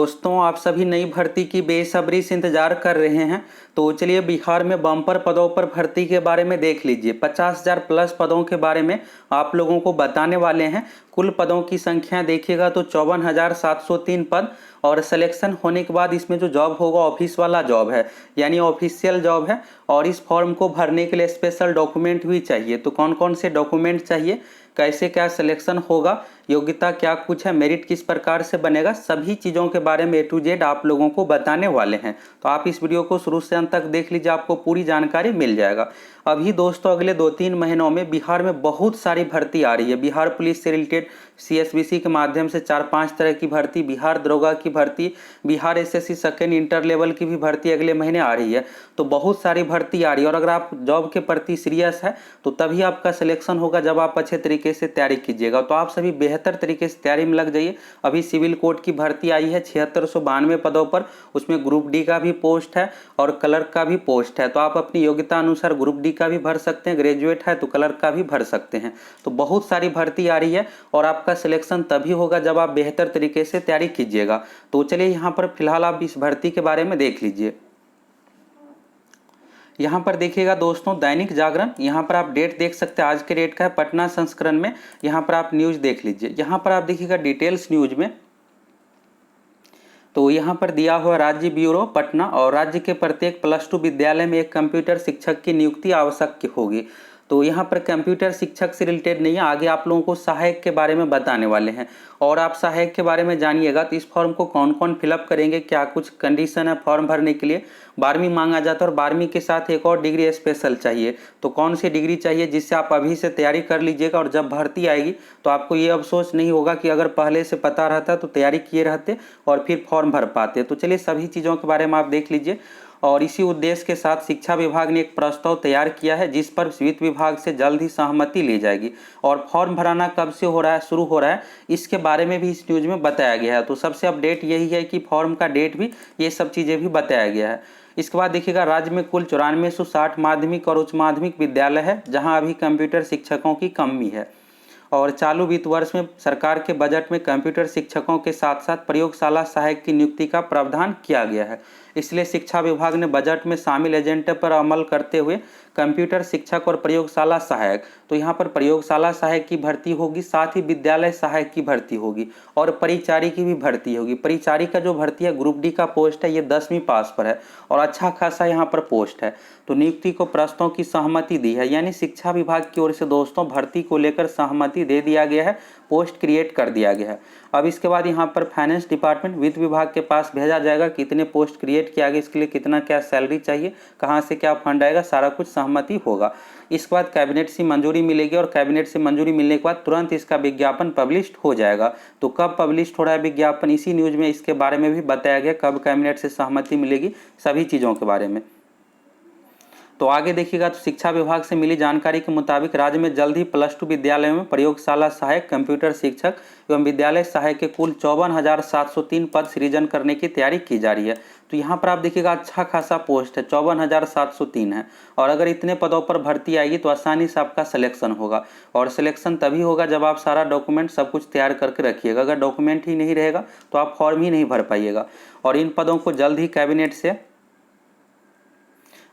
दोस्तों, आप सभी नई भर्ती की बेसब्री से इंतजार कर रहे हैं। तो चलिए बिहार में बम्पर पदों पर भर्ती के बारे में देख लीजिए। 50,000 प्लस पदों के बारे में आप लोगों को बताने वाले हैं। कुल पदों की संख्या देखिएगा तो 54,703 पद, और सिलेक्शन होने के बाद इसमें जो जॉब होगा ऑफिस वाला जॉब है, यानी ऑफिशियल जॉब है। और इस फॉर्म को भरने के लिए स्पेशल डॉक्यूमेंट भी चाहिए। तो कौन कौन से डॉक्यूमेंट चाहिए, कैसे क्या सिलेक्शन होगा, योग्यता क्या कुछ है, मेरिट किस प्रकार से बनेगा, सभी चीज़ों के बारे में A to Z आप लोगों को बताने वाले हैं। तो आप इस वीडियो को शुरू से अंत तक देख लीजिए, आपको पूरी जानकारी मिल जाएगा। अभी दोस्तों अगले 2-3 महीनों में बिहार में बहुत सारी भर्ती आ रही है। बिहार पुलिस से रिलेटेड CSBC के माध्यम से 4-5 तरह की भर्ती, बिहार दरोगा की भर्ती, Bihar SSC second inter level की भी भर्ती अगले महीने आ रही है। तो बहुत सारी भर्ती आ रही है, और अगर आप जॉब के प्रति सीरियस है तो तभी आपका सिलेक्शन होगा जब आप अच्छे तरीके से तैयारी कीजिएगा। तो आप सभी बेहतर तरीके से तैयारी में लग जाइए। अभी सिविल कोड की भर्ती आई है 7692 पदों पर, उसमें ग्रुप डी का भी पोस्ट है और क्लर्क का भी पोस्ट है। तो आप अपनी योग्यता अनुसार ग्रुप डी का भी भर सकते हैं, ग्रेजुएट है तो क्लर्क का भी भर सकते हैं। तो बहुत सारी भर्ती आ रही है, और आपका सिलेक्शन तभी होगा जब आप बेहतर तरीके से तैयारी कीजिएगा। तो चलिए यहाँ पर फिलहाल आप इस भर्ती के बारे में देख लीजिए। यहाँ पर देखिएगा दोस्तों, दैनिक जागरण, यहाँ पर आप डेट देख सकते हैं, आज के डेट का है, पटना संस्करण में। यहाँ पर आप न्यूज़ देख लीजिए। यहाँ पर आप देखिएगा डिटेल्स न्यूज में, तो यहाँ पर दिया हुआ राज्य ब्यूरो पटना, और राज्य के प्रत्येक +2 विद्यालय में एक कंप्यूटर शिक्षक की नियुक्ति आवश्यक होगी। तो यहाँ पर कंप्यूटर शिक्षक से रिलेटेड नहीं है, आगे आप लोगों को सहायक के बारे में बताने वाले हैं। और आप सहायक के बारे में जानिएगा तो इस फॉर्म को कौन कौन फिलअप करेंगे, क्या कुछ कंडीशन है फॉर्म भरने के लिए। 12वीं मांगा जाता है, और 12वीं के साथ एक और डिग्री स्पेशल चाहिए। तो कौन सी डिग्री चाहिए, जिससे आप अभी से तैयारी कर लीजिएगा, और जब भर्ती आएगी तो आपको ये अफसोस नहीं होगा कि अगर पहले से पता रहता तो तैयारी किए रहते और फिर फॉर्म भर पाते। तो चलिए सभी चीज़ों के बारे में आप देख लीजिए। और इसी उद्देश्य के साथ शिक्षा विभाग ने एक प्रस्ताव तैयार किया है, जिस पर वित्त विभाग से जल्द ही सहमति ली जाएगी। और फॉर्म भराना कब से हो रहा है, शुरू हो रहा है, इसके बारे में भी इस न्यूज में बताया गया है। तो सबसे अपडेट यही है कि फॉर्म का डेट भी, ये सब चीज़ें भी बताया गया है। इसके बाद देखिएगा, राज्य में कुल 9460 माध्यमिक और उच्च माध्यमिक विद्यालय है जहां अभी कंप्यूटर शिक्षकों की कमी है। और चालू वित्त वर्ष में सरकार के बजट में कंप्यूटर शिक्षकों के साथ साथ प्रयोगशाला सहायक की नियुक्ति का प्रावधान किया गया है। इसलिए शिक्षा विभाग ने बजट में शामिल एजेंडे पर अमल करते हुए कंप्यूटर शिक्षक और प्रयोगशाला सहायक, तो यहाँ पर प्रयोगशाला सहायक की भर्ती होगी, साथ ही विद्यालय सहायक की भर्ती होगी, और परिचारी की भी भर्ती होगी। परिचारी का जो भर्ती है ग्रुप डी का पोस्ट है, ये 10वीं पास पर है और अच्छा खासा यहाँ पर पोस्ट है। तो नियुक्ति को प्रस्तों की सहमति दी है, यानी शिक्षा विभाग की ओर से दोस्तों भर्ती को लेकर सहमति दे दिया गया है, पोस्ट क्रिएट कर दिया गया है। अब इसके बाद यहाँ पर फाइनेंस डिपार्टमेंट वित्त विभाग के पास भेजा जाएगा, कितने पोस्ट क्रिएट किया गया, इसके लिए कितना क्या सैलरी चाहिए, कहाँ से क्या फंड आएगा, सारा कुछ सहमति होगा। इसके बाद कैबिनेट से मंजूरी मिलेगी, और कैबिनेट से मंजूरी मिलने के बाद तुरंत इसका विज्ञापन पब्लिश हो जाएगा। तो कब पब्लिश हो रहा है विज्ञापन, इसी न्यूज में इसके बारे में भी बताया गया, कब कैबिनेट से सहमति मिलेगी, सभी चीज़ों के बारे में। तो आगे देखिएगा, तो शिक्षा विभाग से मिली जानकारी के मुताबिक राज्य में जल्द ही +2 विद्यालयों में प्रयोगशाला सहायक, कंप्यूटर शिक्षक एवं विद्यालय सहायक के कुल 54,703 पद सृजन करने की तैयारी की जा रही है। तो यहाँ पर आप देखिएगा अच्छा खासा पोस्ट है, 54,703 है। और अगर इतने पदों पर भर्ती आएगी तो आसानी से आपका सिलेक्शन होगा। और सिलेक्शन तभी होगा जब आप सारा डॉक्यूमेंट सब कुछ तैयार करके रखिएगा। अगर डॉक्यूमेंट ही नहीं रहेगा तो आप फॉर्म ही नहीं भर पाइएगा। और इन पदों को जल्द ही कैबिनेट से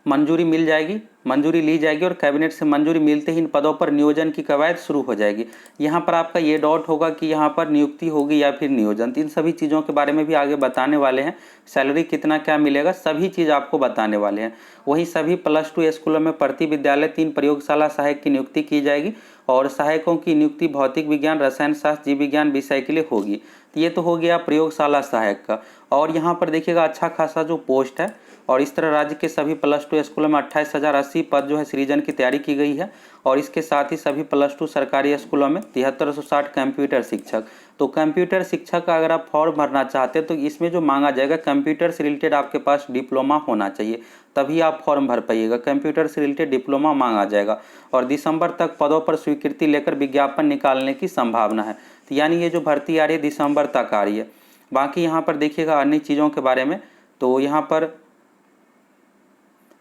मंजूरी मिल जाएगी, मंजूरी ली जाएगी, और कैबिनेट से मंजूरी मिलते ही इन पदों पर नियोजन की कवायद शुरू हो जाएगी। यहाँ पर आपका ये डाउट होगा कि यहाँ पर नियुक्ति होगी या फिर नियोजन, इन सभी चीज़ों के बारे में भी आगे बताने वाले हैं। सैलरी कितना क्या मिलेगा, सभी चीज़ आपको बताने वाले हैं। वहीं सभी +2 स्कूलों में प्रति विद्यालय 3 प्रयोगशाला सहायक की नियुक्ति की जाएगी, और सहायकों की नियुक्ति भौतिक विज्ञान, रसायन शास्त्र, जीव विज्ञान विषय के लिए होगी। तो ये तो हो गया प्रयोगशाला सहायक का। और यहाँ पर देखिएगा अच्छा खासा जो पोस्ट है, और इस तरह राज्य के सभी +2 स्कूलों में 28,080 पद जो है सृजन की तैयारी की गई है। और इसके साथ ही सभी +2 सरकारी स्कूलों में 7360 कंप्यूटर शिक्षक। तो कंप्यूटर शिक्षक का अगर आप फॉर्म भरना चाहते हैं तो इसमें जो मांगा जाएगा, कंप्यूटर से रिलेटेड आपके पास डिप्लोमा होना चाहिए, तभी आप फॉर्म भर पाइएगा। कंप्यूटर से रिलेटेड डिप्लोमा मांगा जाएगा, और दिसंबर तक पदों पर स्वीकृति लेकर विज्ञापन निकालने की संभावना है। तो यानी ये जो भर्ती आ रही है दिसंबर तक आ रही है। बाकी यहाँ पर देखिएगा अन्य चीज़ों के बारे में, तो यहाँ पर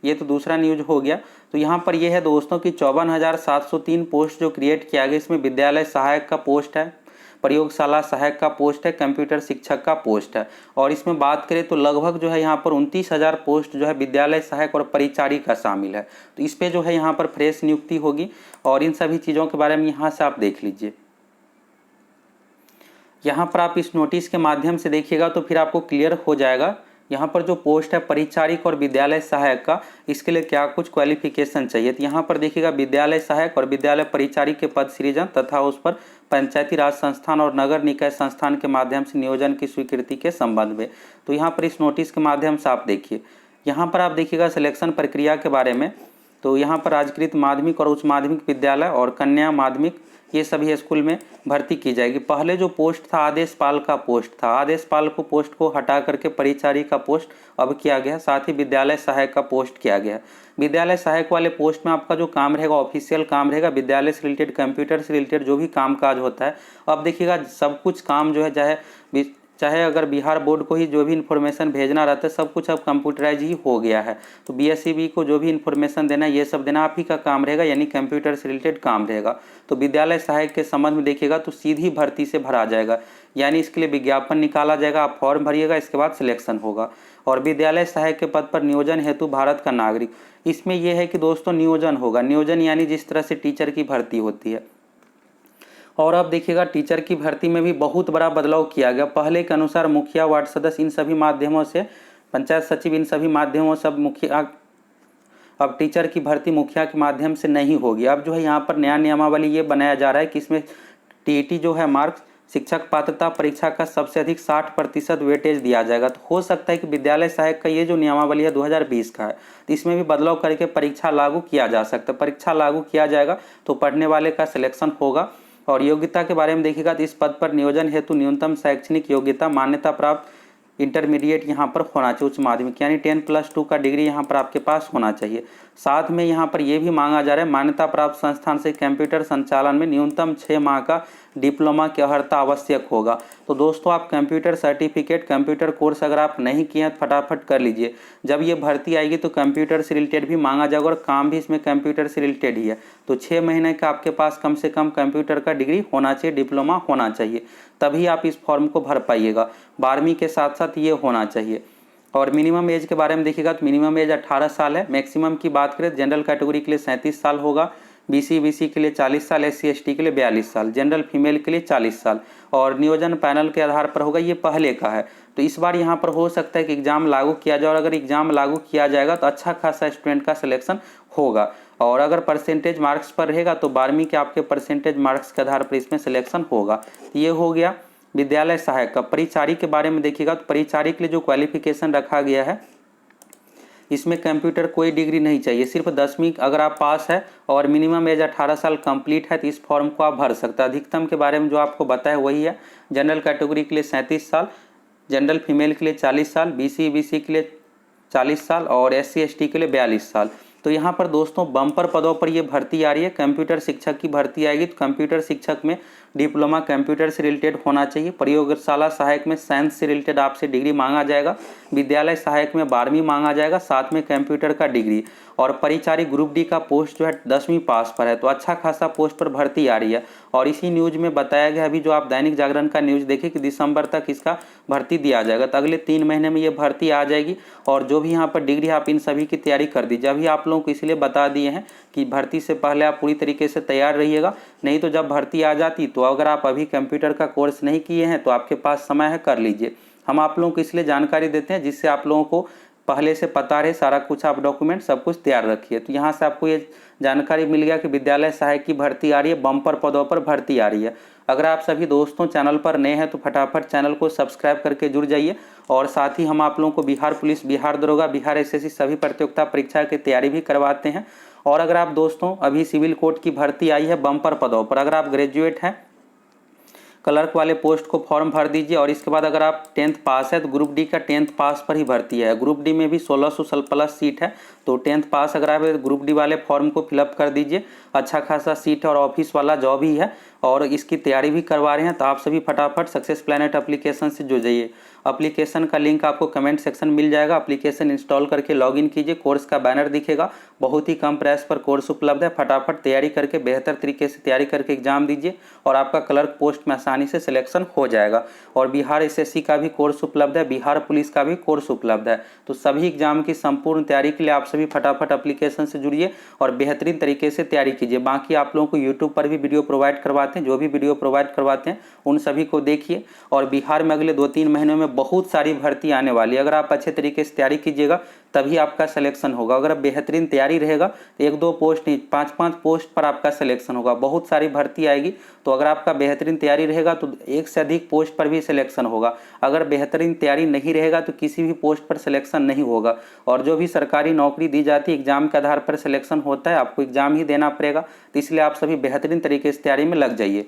ये तो दूसरा न्यूज हो गया। तो यहाँ पर ये है दोस्तों कि 54,703 पोस्ट जो क्रिएट किया गया, इसमें विद्यालय सहायक का पोस्ट है, प्रयोगशाला सहायक का पोस्ट है, कंप्यूटर शिक्षक का पोस्ट है। और इसमें बात करें तो लगभग जो है यहाँ पर 29,000 पोस्ट जो है विद्यालय सहायक और परिचारी का शामिल है। तो इस पर जो है यहाँ पर फ्रेश नियुक्ति होगी और इन सभी चीज़ों के बारे में यहाँ से आप देख लीजिए। यहाँ पर आप इस नोटिस के माध्यम से देखिएगा तो फिर आपको क्लियर हो जाएगा यहाँ पर जो पोस्ट है परिचारिक और विद्यालय सहायक का, इसके लिए क्या कुछ क्वालिफिकेशन चाहिए। तो यहाँ पर देखिएगा विद्यालय सहायक और विद्यालय परिचारिक के पद सृजन तथा उस पर पंचायती राज संस्थान और नगर निकाय संस्थान के माध्यम से नियोजन की स्वीकृति के संबंध में। तो यहाँ पर इस नोटिस के माध्यम से आप देखिए, यहाँ पर आप देखिएगा सिलेक्शन प्रक्रिया के बारे में। तो यहाँ पर राजकृत माध्यमिक और उच्च माध्यमिक विद्यालय और कन्या माध्यमिक ये सभी स्कूल में भर्ती की जाएगी। पहले जो पोस्ट था आदेशपाल का पोस्ट था, आदेशपाल को पोस्ट को हटा करके परिचारी का पोस्ट अब किया गया, साथ ही विद्यालय सहायक का पोस्ट किया गया। विद्यालय सहायक वाले पोस्ट में आपका जो काम रहेगा ऑफिशियल काम रहेगा, विद्यालय से रिलेटेड कंप्यूटर से रिलेटेड जो भी कामकाज होता है। अब देखिएगा सब कुछ काम जो है चाहे अगर बिहार बोर्ड को ही जो भी इन्फॉर्मेशन भेजना रहता है सब कुछ अब कंप्यूटराइज ही हो गया है। तो बीएसईबी को जो भी इन्फॉर्मेशन देना ये सब देना आप ही का काम रहेगा, यानी कंप्यूटर से रिलेटेड काम रहेगा। तो विद्यालय सहायक के संबंध में देखिएगा तो सीधी भर्ती से भरा जाएगा, यानी इसके लिए विज्ञापन निकाला जाएगा, आप फॉर्म भरिएगा, इसके बाद सिलेक्शन होगा। और विद्यालय सहायक के पद पर नियोजन हेतु भारत का नागरिक, इसमें यह है कि दोस्तों नियोजन होगा, नियोजन यानी जिस तरह से टीचर की भर्ती होती है। और अब देखिएगा टीचर की भर्ती में भी बहुत बड़ा बदलाव किया गया। पहले के अनुसार मुखिया, वार्ड सदस्य इन सभी माध्यमों से, पंचायत सचिव इन सभी माध्यमों से अब मुखिया, अब टीचर की भर्ती मुखिया के माध्यम से नहीं होगी। अब जो है यहाँ पर नया नियमावली ये बनाया जा रहा है कि इसमें टीईटी जो है मार्क्स शिक्षक पात्रता परीक्षा का सबसे अधिक 60% वेटेज दिया जाएगा। तो हो सकता है कि विद्यालय सहायक का ये जो नियमावली है 2020 का है, तो इसमें भी बदलाव करके परीक्षा लागू किया जा सकता है। परीक्षा लागू किया जाएगा तो पढ़ने वाले का सिलेक्शन होगा। और योग्यता के बारे में देखिएगा तो इस पद पर नियोजन हेतु न्यूनतम शैक्षणिक योग्यता मान्यता प्राप्त इंटरमीडिएट यहाँ पर होना चाहिए, उच्च माध्यमिक यानी 10+2 का डिग्री यहाँ पर आपके पास होना चाहिए। साथ में यहाँ पर यह भी मांगा जा रहा है मान्यता प्राप्त संस्थान से कंप्यूटर संचालन में न्यूनतम 6 माह का डिप्लोमा की अर्हता आवश्यक होगा। तो दोस्तों आप कंप्यूटर सर्टिफिकेट, कंप्यूटर कोर्स अगर आप नहीं किए हैं तो फटाफट कर लीजिए। जब ये भर्ती आएगी तो कंप्यूटर से रिलेटेड भी मांगा जाएगा और काम भी इसमें कंप्यूटर से रिलेटेड ही है। तो 6 महीने का आपके पास कम से कम कंप्यूटर का डिग्री होना चाहिए, डिप्लोमा होना चाहिए, तभी आप इस फॉर्म को भर पाइएगा। 12वीं के साथ साथ ये होना चाहिए। और मिनिमम एज के बारे में देखिएगा तो मिनिमम एज 18 साल है। मैक्सिमम की बात करें जनरल कैटेगरी के लिए 37 साल होगा, बीसी के लिए 40 साल, SC/ST के लिए 42 साल, जनरल फीमेल के लिए 40 साल। और नियोजन पैनल के आधार पर होगा, ये पहले का है। तो इस बार यहाँ पर हो सकता है कि एग्जाम लागू किया जाए, और अगर एग्जाम लागू किया जाएगा तो अच्छा खासा स्टूडेंट का सिलेक्शन होगा। और अगर परसेंटेज मार्क्स पर रहेगा तो 12वीं के आपके परसेंटेज मार्क्स के आधार पर इसमें सिलेक्शन होगा। तो ये हो गया विद्यालय सहायक का। परिचारी के बारे में देखिएगा तो परिचारी के लिए जो क्वालिफिकेशन रखा गया है, इसमें कंप्यूटर कोई डिग्री नहीं चाहिए, सिर्फ 10वीं अगर आप पास है और मिनिमम एज 18 साल कंप्लीट है तो इस फॉर्म को आप भर सकते हैं। अधिकतम के बारे में जो आपको बताया वही है, जनरल कैटेगरी के लिए 37 साल, जनरल फीमेल के लिए 40 साल, BC के लिए 40 साल और SC/ST के लिए 42 साल। तो यहाँ पर दोस्तों बम्पर पदों पर ये भर्ती आ रही है। कंप्यूटर शिक्षक की भर्ती आएगी तो कंप्यूटर शिक्षक में डिप्लोमा कंप्यूटर से रिलेटेड होना चाहिए। प्रयोगशाला सहायक में साइंस से रिलेटेड आपसे डिग्री मांगा जाएगा। विद्यालय सहायक में 12वीं मांगा जाएगा, साथ में कंप्यूटर का डिग्री। और परिचारी ग्रुप डी का पोस्ट जो है 10वीं पास पर है। तो अच्छा खासा पोस्ट पर भर्ती आ रही है। और इसी न्यूज में बताया गया, अभी जो आप दैनिक जागरण का न्यूज देखें कि दिसंबर तक इसका भर्ती दिया जाएगा। तो अगले 3 महीने में ये भर्ती आ जाएगी। और जो भी यहाँ पर डिग्री आप इन सभी की तैयारी कर दीजिए। अभी आप लोगों को इसलिए बता दिए हैं कि भर्ती से पहले आप पूरी तरीके से तैयार रहिएगा, नहीं तो जब भर्ती आ जाती तो अगर आप अभी कंप्यूटर का कोर्स नहीं किए हैं तो आपके पास समय है, कर लीजिए। हम आप लोगों को इसलिए जानकारी देते हैं जिससे आप लोगों को पहले से पता रहे सारा कुछ, आप डॉक्यूमेंट सब कुछ तैयार रखिए। तो यहाँ से आपको ये जानकारी मिल गया कि विद्यालय सहायक की भर्ती आ रही है, बम्पर पदों पर भर्ती आ रही है। अगर आप सभी दोस्तों चैनल पर नए हैं तो फटाफट चैनल को सब्सक्राइब करके जुड़ जाइए। और साथ ही हम आप लोगों को बिहार पुलिस, बिहार दरोगा, बिहार SSC सभी प्रतियोगिता परीक्षा की तैयारी भी करवाते हैं। और अगर आप दोस्तों अभी सिविल कोर्ट की भर्ती आई है बम्पर पदों पर, अगर आप ग्रेजुएट हैं, क्लर्क वाले पोस्ट को फॉर्म भर दीजिए। और इसके बाद अगर आप 10th पास है तो ग्रुप डी का 10th पास पर ही भर्ती है। ग्रुप डी में भी 1600 प्लस सीट है। तो 10th पास अगर आप ग्रुप डी वाले फॉर्म को फिलअप कर दीजिए। अच्छा खासा सीट है और ऑफिस वाला जॉब ही है और इसकी तैयारी भी करवा रहे हैं। तो आप सभी फटाफट सक्सेस प्लैनेट एप्लीकेशन से जुड़ जाइए। एप्लीकेशन का लिंक आपको कमेंट सेक्शन मिल जाएगा। एप्लीकेशन इंस्टॉल करके लॉगिन कीजिए, कोर्स का बैनर दिखेगा, बहुत ही कम प्राइस पर कोर्स उपलब्ध है। फटाफट तैयारी करके बेहतर तरीके से तैयारी करके एग्जाम दीजिए और आपका क्लर्क पोस्ट में आसानी से सिलेक्शन हो जाएगा। और बिहार एसएससी का भी कोर्स उपलब्ध है, बिहार पुलिस का भी कोर्स उपलब्ध है। तो सभी एग्जाम की संपूर्ण तैयारी के लिए आप सभी फटाफट एप्लीकेशन से जुड़िए और बेहतरीन तरीके से तैयारी कीजिए। बाकी आप लोगों को यूट्यूब पर भी वीडियो प्रोवाइड करवाते हैं, जो भी वीडियो प्रोवाइड करवाते हैं उन सभी को देखिए। और बिहार में अगले 2-3 महीनों में बहुत सारी भर्ती आने वाली है। अगर आप अच्छे तरीके से तैयारी कीजिएगा तभी आपका सिलेक्शन होगा। अगर बेहतरीन तैयारी रहेगा तो 1-2 पोस्ट नहीं 5-5 पोस्ट पर आपका सिलेक्शन होगा। बहुत सारी भर्ती आएगी, तो अगर आपका बेहतरीन तैयारी रहेगा तो एक से अधिक पोस्ट पर भी सिलेक्शन होगा। अगर बेहतरीन तैयारी नहीं रहेगा तो किसी भी पोस्ट पर सिलेक्शन नहीं होगा। और जो भी सरकारी नौकरी दी जाती है एग्जाम के आधार पर सिलेक्शन होता है, आपको एग्जाम ही देना पड़ेगा। तो इसलिए आप सभी बेहतरीन तरीके से तैयारी में लग जाइए।